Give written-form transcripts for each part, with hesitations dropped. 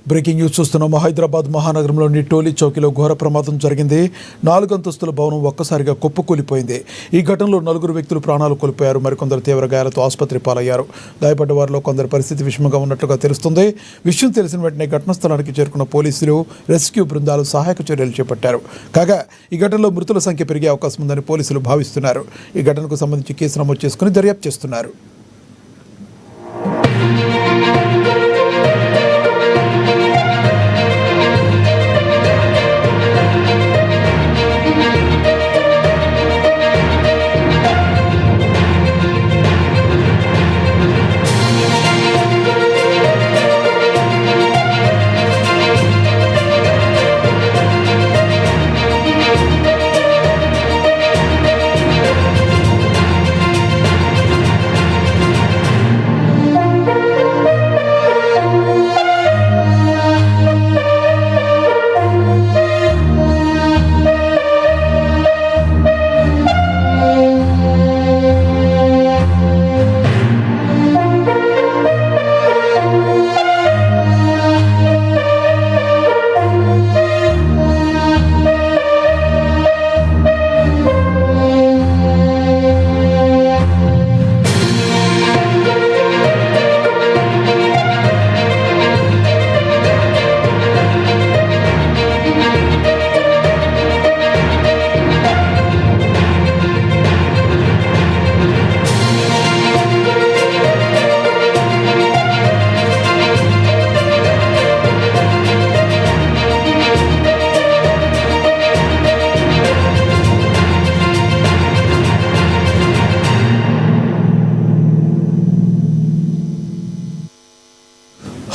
Breaking news చూస్తున్నాము. హైదరాబాద్ మహానగరంలోని టోలీ చౌకీలో ఘోర ప్రమాదం జరిగింది. 4 అంతస్తుల భవనం ఒక్కసారిగా కుప్పకూలిపోయింది. ఈ ఘటనలో 4 వ్యక్తులు ప్రాణాలు కోల్పోయారు. మరికొందరు తీవ్ర గాయాలతో ఆసుపత్రి పాలయ్యారు. గాయపడ్డ వారిలో కొందరి పరిస్థితి విషమంగా ఉన్నట్లుగా తెలుస్తుంది. విషయం తెలిసిన వెంటనే ఘటనా స్థలానికి చేరుకున్న పోలీసులు, రెస్క్యూ బృందాలు సహాయక చర్యలు చేపట్టారు. కాగా ఈ ఘటనలో మృతుల సంఖ్య పెరిగే అవకాశం ఉందని పోలీసులు భావిస్తున్నారు. ఈ ఘటనకు సంబంధించి కేసు నమోదు చేసుకుని దర్యాప్తు చేస్తున్నారు.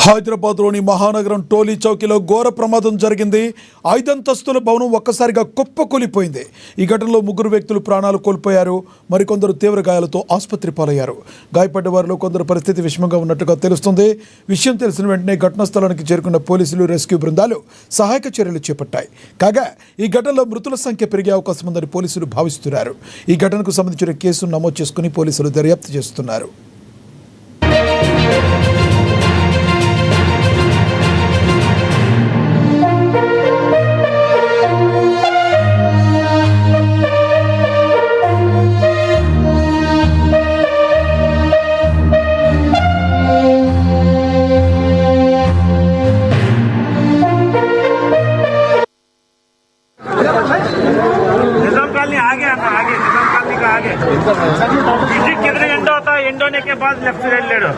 హైదరాబాద్లోని మహానగరం టోలీ చౌకీలో ఘోర ప్రమాదం జరిగింది. 5 అంతస్తుల భవనం ఒక్కసారిగా కుప్పకూలిపోయింది. ఈ ఘటనలో 3 వ్యక్తులు ప్రాణాలు కోల్పోయారు. మరికొందరు తీవ్ర గాయాలతో ఆసుపత్రి పాలయ్యారు. గాయపడ్డ వారిలో కొందరు పరిస్థితి విషమంగా ఉన్నట్టుగా తెలుస్తుంది. విషయం తెలిసిన వెంటనే ఘటనా స్థలానికి చేరుకున్న పోలీసులు, రెస్క్యూ బృందాలు సహాయక చర్యలు చేపట్టాయి. కాగా ఈ ఘటనలో మృతుల సంఖ్య పెరిగే అవకాశం ఉందని పోలీసులు భావిస్తున్నారు. ఈ ఘటనకు సంబంధించిన కేసును నమోదు చేసుకుని పోలీసులు దర్యాప్తు చేస్తున్నారు. निजाम कॉलोनी आगे आना आगे निजाम कॉलोनी का आगे विजिट कितने घंटे होता है? एंड होने के बाद लेफ्ट साइड ले लो.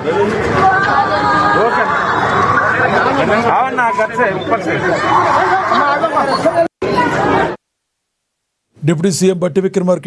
ओके आओ ना घर से ऊपर से. డిప్యూటీ సీఎం బట్టి విక్రమార్క